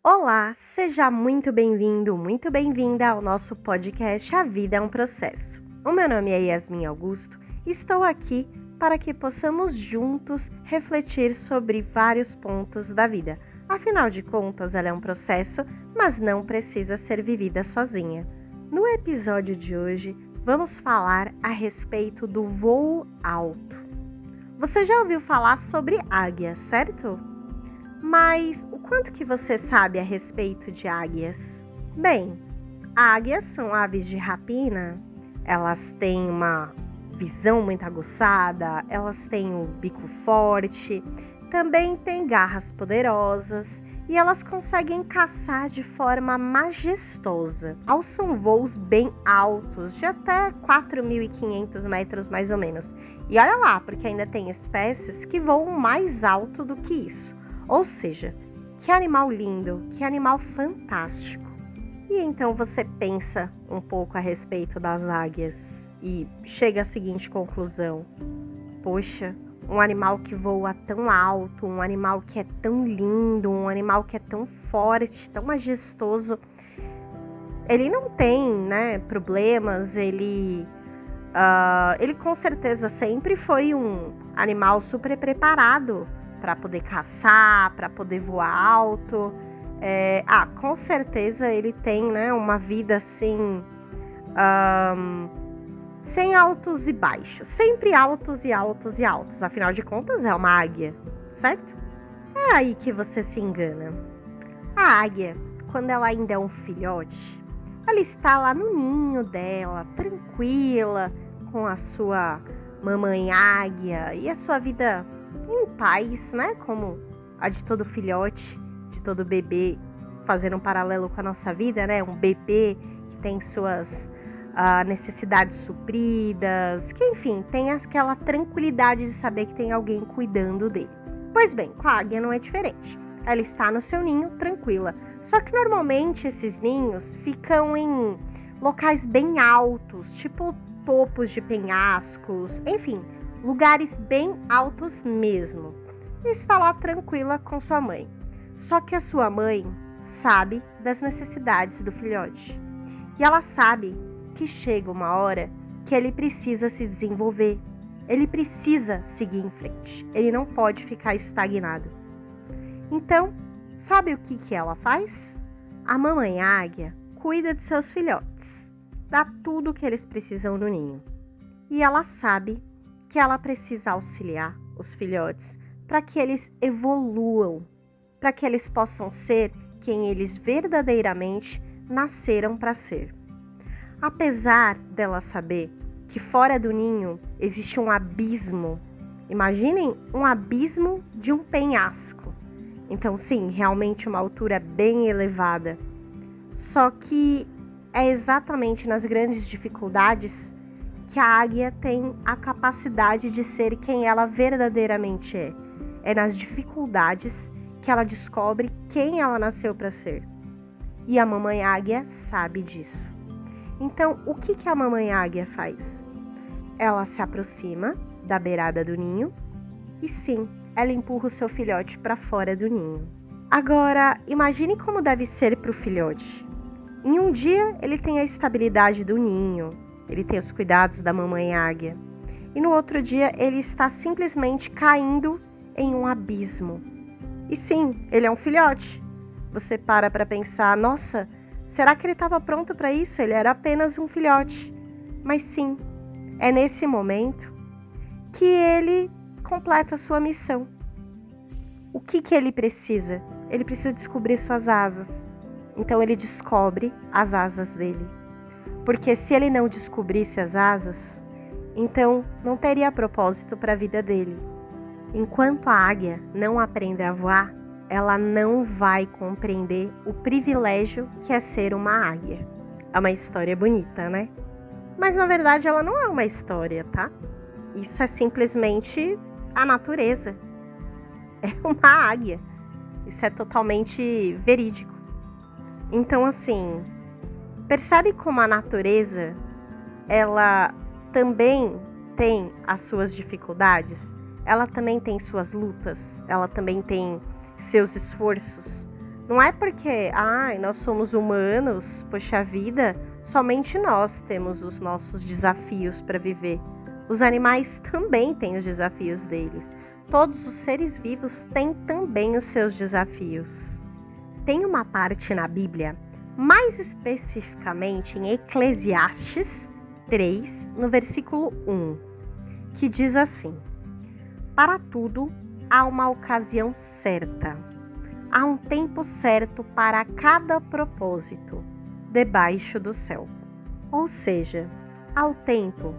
Olá, seja muito bem-vindo, muito bem-vinda ao nosso podcast A Vida é um Processo. O meu nome é Yasmin Augusto e estou aqui para que possamos juntos refletir sobre vários pontos da vida. Afinal de contas, ela é um processo, mas não precisa ser vivida sozinha. No episódio de hoje, vamos falar a respeito do voo alto. Você já ouviu falar sobre águia, certo? Mas o quanto que você sabe a respeito de águias? Bem, águias são aves de rapina, elas têm uma visão muito aguçada, elas têm o bico forte, também têm garras poderosas e elas conseguem caçar de forma majestosa. Alçam voos bem altos, de até 4.500 metros mais ou menos. E olha lá, porque ainda tem espécies que voam mais alto do que isso. Ou seja, que animal lindo, que animal fantástico. E então você pensa um pouco a respeito das águias e chega à seguinte conclusão: poxa, um animal que voa tão alto, um animal que é tão lindo, um animal que é tão forte, tão majestoso, ele não tem, problemas, ele com certeza sempre foi um animal super preparado para poder caçar, para poder voar alto. Com certeza ele tem, uma vida assim, sem altos e baixos, sempre altos e altos e altos. Afinal de contas, é uma águia, certo? É aí que você se engana. A águia, quando ela ainda é um filhote, ela está lá no ninho dela, tranquila, com a sua mamãe águia e a sua vida em paz, como a de todo filhote, de todo bebê, fazendo um paralelo com a nossa vida, um bebê que tem suas necessidades supridas, que enfim, tem aquela tranquilidade de saber que tem alguém cuidando dele. Pois bem, com a águia não é diferente. Ela está no seu ninho tranquila, só que normalmente esses ninhos ficam em locais bem altos, tipo topos de penhascos, enfim, lugares bem altos mesmo. E está lá tranquila com sua mãe. Só que a sua mãe sabe das necessidades do filhote. E ela sabe que chega uma hora que ele precisa se desenvolver. Ele precisa seguir em frente. Ele não pode ficar estagnado. Então, sabe o que ela faz? A mamãe águia cuida de seus filhotes. Dá tudo o que eles precisam no ninho. E ela sabe que ela precisa auxiliar os filhotes para que eles evoluam, para que eles possam ser quem eles verdadeiramente nasceram para ser. Apesar dela saber que fora do ninho existe um abismo, imaginem um abismo de um penhasco. Então sim, realmente uma altura bem elevada. Só que é exatamente nas grandes dificuldades que a águia tem a capacidade de ser quem ela verdadeiramente é. É nas dificuldades que ela descobre quem ela nasceu para ser. E a mamãe águia sabe disso. Então, o que a mamãe águia faz? Ela se aproxima da beirada do ninho e sim, ela empurra o seu filhote para fora do ninho. Agora, imagine como deve ser para o filhote. Em um dia, ele tem a estabilidade do ninho, ele tem os cuidados da mamãe águia. E no outro dia, ele está simplesmente caindo em um abismo. E sim, ele é um filhote. Você para pensar, nossa, será que ele estava pronto para isso? Ele era apenas um filhote. Mas sim, é nesse momento que ele completa a sua missão. O que ele precisa? Ele precisa descobrir suas asas. Então ele descobre as asas dele. Porque se ele não descobrisse as asas, então não teria propósito para a vida dele. Enquanto a águia não aprender a voar, ela não vai compreender o privilégio que é ser uma águia. É uma história bonita, né? Mas na verdade ela não é uma história, tá? Isso é simplesmente a natureza. É uma águia. Isso é totalmente verídico. Então assim, percebe como a natureza, ela também tem as suas dificuldades? Ela também tem suas lutas? Ela também tem seus esforços? Não é porque, nós somos humanos, poxa vida, somente nós temos os nossos desafios para viver. Os animais também têm os desafios deles. Todos os seres vivos têm também os seus desafios. Tem uma parte na Bíblia, mais especificamente em Eclesiastes 3, no versículo 1, que diz assim: para tudo há uma ocasião certa. Há um tempo certo para cada propósito debaixo do céu. Ou seja, há o tempo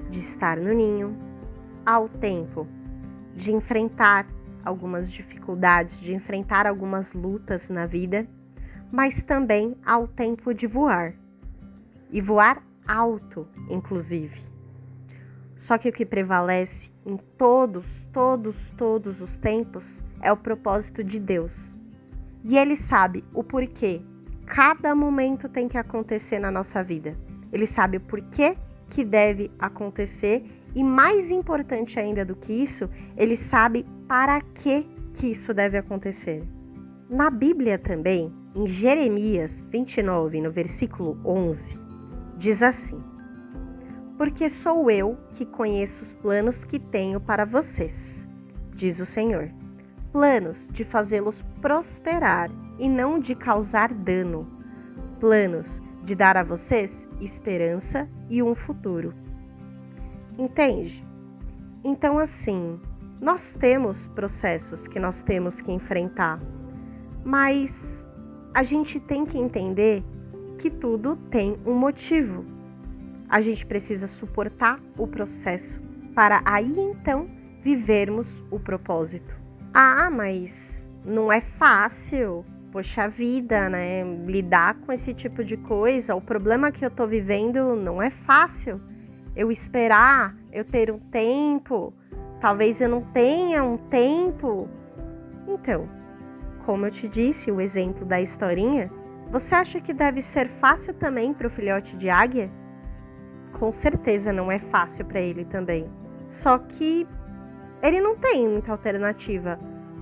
de estar no ninho, há o tempo de enfrentar algumas dificuldades, de enfrentar algumas lutas na vida, mas também há o tempo de voar. E voar alto, inclusive. Só que o que prevalece em todos os tempos é o propósito de Deus. E Ele sabe o porquê cada momento tem que acontecer na nossa vida. Ele sabe o porquê que deve acontecer e, mais importante ainda do que isso, Ele sabe para que isso deve acontecer. Na Bíblia também, em Jeremias 29, no versículo 11, diz assim: porque sou eu que conheço os planos que tenho para vocês, diz o Senhor. Planos de fazê-los prosperar e não de causar dano. Planos de dar a vocês esperança e um futuro. Entende? Então, assim, nós temos processos que nós temos que enfrentar, mas a gente tem que entender que tudo tem um motivo. A gente precisa suportar o processo para aí então vivermos o propósito. Mas não é fácil, poxa vida, né? Lidar com esse tipo de coisa. O problema que eu tô vivendo não é fácil. Eu esperar, eu ter um tempo, talvez eu não tenha um tempo. Então, como eu te disse, o exemplo da historinha, você acha que deve ser fácil também para o filhote de águia? Com certeza não é fácil para ele também. Só que ele não tem muita alternativa.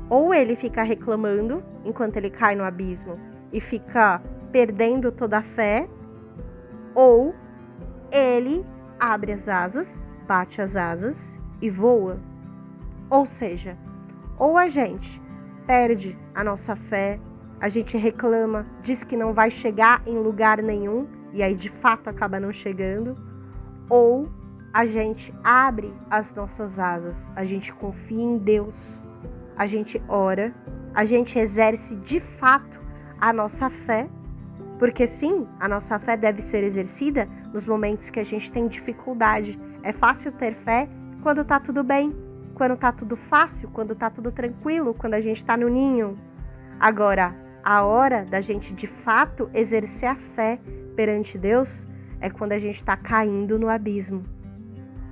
Ou ele fica reclamando enquanto ele cai no abismo e fica perdendo toda a fé, ou ele abre as asas, bate as asas e voa. Ou seja, ou a gente perde a nossa fé, a gente reclama, diz que não vai chegar em lugar nenhum e aí de fato acaba não chegando, ou a gente abre as nossas asas, a gente confia em Deus, a gente ora, a gente exerce de fato a nossa fé, porque sim, a nossa fé deve ser exercida nos momentos que a gente tem dificuldade. É fácil ter fé quando tá tudo bem, quando tá tudo fácil, quando tá tudo tranquilo, quando a gente tá no ninho. Agora, a hora da gente de fato exercer a fé perante Deus é quando a gente está caindo no abismo.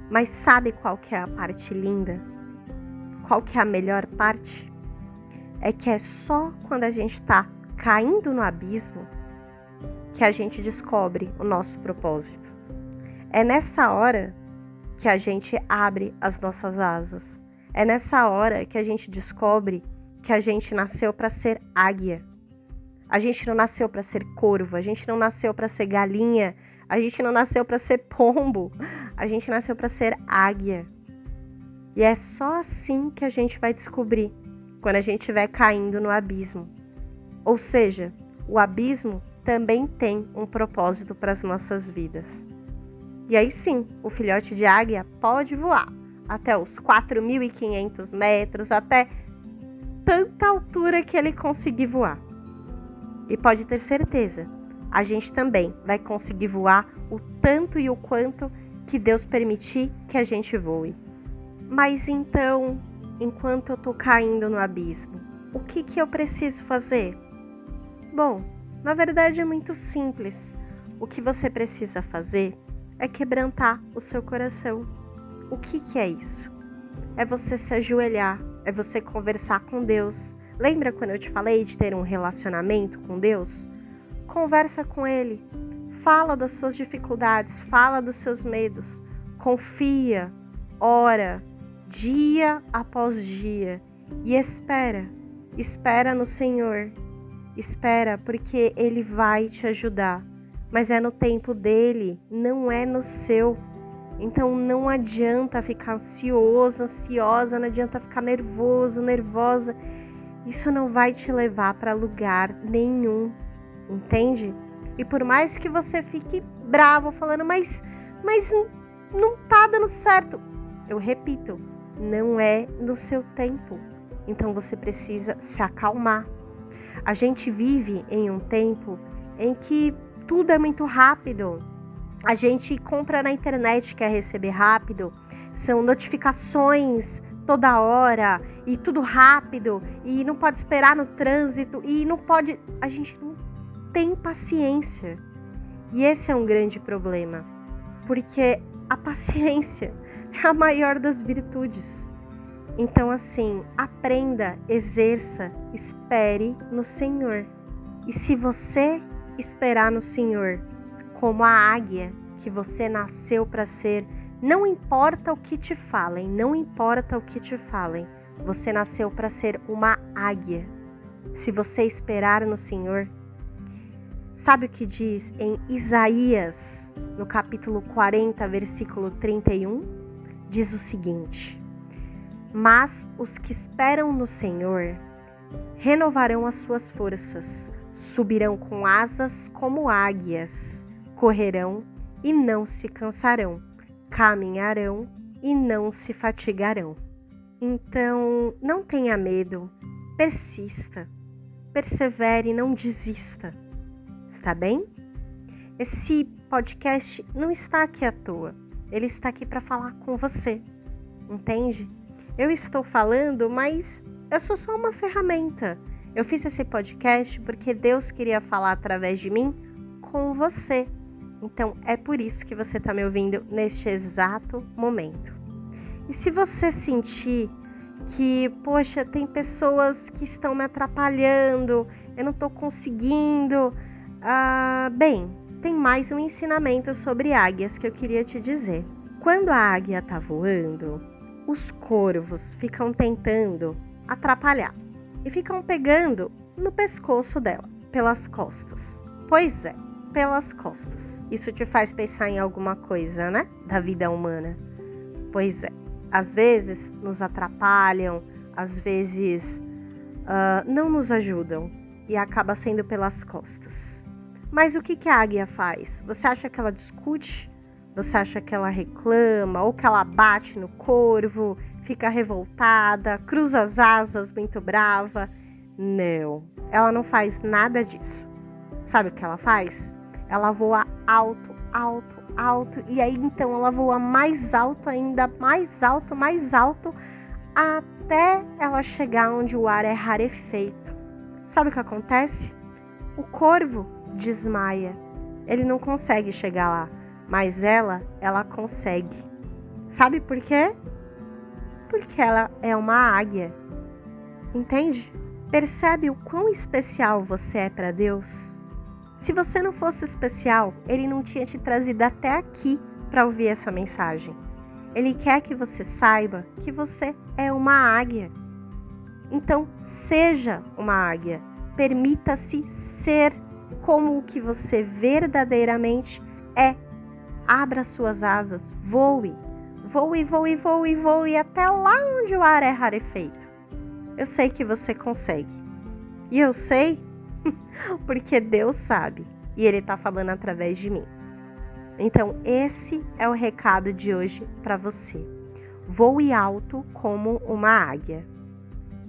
Mas sabe qual que é a parte linda? Qual que é a melhor parte? É que é só quando a gente está caindo no abismo que a gente descobre o nosso propósito. É nessa hora que a gente abre as nossas asas. É nessa hora que a gente descobre que a gente nasceu para ser águia. A gente não nasceu para ser corvo, a gente não nasceu para ser galinha, a gente não nasceu para ser pombo, a gente nasceu para ser águia. E é só assim que a gente vai descobrir quando a gente estiver caindo no abismo. Ou seja, o abismo também tem um propósito para as nossas vidas. E aí sim, o filhote de águia pode voar até os 4.500 metros, até tanta altura que ele conseguir voar. E pode ter certeza, a gente também vai conseguir voar o tanto e o quanto que Deus permitir que a gente voe. Mas então, enquanto eu tô caindo no abismo, o que eu preciso fazer? Bom, na verdade é muito simples. O que você precisa fazer é quebrantar o seu coração. O que é isso? É você se ajoelhar, é você conversar com Deus. Lembra quando eu te falei de ter um relacionamento com Deus? Conversa com Ele, fala das suas dificuldades, fala dos seus medos, confia, ora, dia após dia e espera no Senhor. espera, porque ele vai te ajudar. Mas é no tempo dele, não é no seu. Então não adianta ficar ansioso, ansiosa, não adianta ficar nervoso, nervosa. Isso não vai te levar para lugar nenhum, entende? E por mais que você fique bravo, falando, mas não tá dando certo. Eu repito, não é no seu tempo. Então você precisa se acalmar. A gente vive em um tempo em que tudo é muito rápido. A gente compra na internet, quer receber rápido. São notificações toda hora e tudo rápido e não pode esperar no trânsito e não pode... A gente não tem paciência. E esse é um grande problema, porque a paciência é a maior das virtudes. Então, assim, aprenda, exerça, espere no Senhor. E se você esperar no Senhor, como a águia que você nasceu para ser, não importa o que te falem, não importa o que te falem, você nasceu para ser uma águia. Se você esperar no Senhor, sabe o que diz em Isaías, no capítulo 40, versículo 31? Diz o seguinte: mas os que esperam no Senhor renovarão as suas forças, subirão com asas como águias, correrão e não se cansarão, caminharão e não se fatigarão. Então, não tenha medo, persista, persevere, não desista. Está bem? Esse podcast não está aqui à toa. Ele está aqui para falar com você, entende? Eu estou falando, mas eu sou só uma ferramenta. Eu fiz esse podcast porque Deus queria falar através de mim com você. Então, é por isso que você está me ouvindo neste exato momento. E se você sentir que, poxa, tem pessoas que estão me atrapalhando, eu não estou conseguindo... bem, tem mais um ensinamento sobre águias que eu queria te dizer. Quando a águia está voando, os corvos ficam tentando atrapalhar e ficam pegando no pescoço dela, pelas costas. Pois é, pelas costas. Isso te faz pensar em alguma coisa, né? Da vida humana. Pois é, às vezes nos atrapalham, às vezes não nos ajudam e acaba sendo pelas costas. Mas o que a águia faz? Você acha que ela discute? Você acha que ela reclama? Ou que ela bate no corvo, fica revoltada, cruza as asas muito brava? Não, ela não faz nada disso. Sabe o que ela faz? Ela voa alto, alto, alto. E aí então ela voa mais alto ainda, mais alto, até ela chegar onde o ar é rarefeito. Sabe o que acontece? O corvo desmaia. Ele não consegue chegar lá, mas ela consegue. Sabe por quê? Porque ela é uma águia. Entende? Percebe o quão especial você é para Deus? Se você não fosse especial, Ele não tinha te trazido até aqui para ouvir essa mensagem. Ele quer que você saiba que você é uma águia. Então, seja uma águia. Permita-se ser como o que você verdadeiramente é. Abra suas asas, voe. Voe, voe, voe, voe até lá onde o ar é rarefeito. Eu sei que você consegue. E eu sei porque Deus sabe. E Ele está falando através de mim. Então, esse é o recado de hoje para você. Voe alto como uma águia.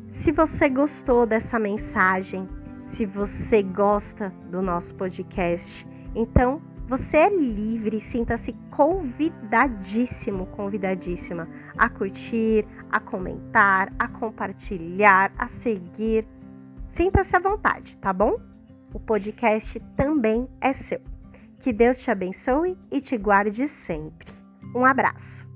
Se você gostou dessa mensagem, se você gosta do nosso podcast, então você é livre, sinta-se convidadíssimo, convidadíssima a curtir, a comentar, a compartilhar, a seguir. Sinta-se à vontade, tá bom? O podcast também é seu. Que Deus te abençoe e te guarde sempre. Um abraço.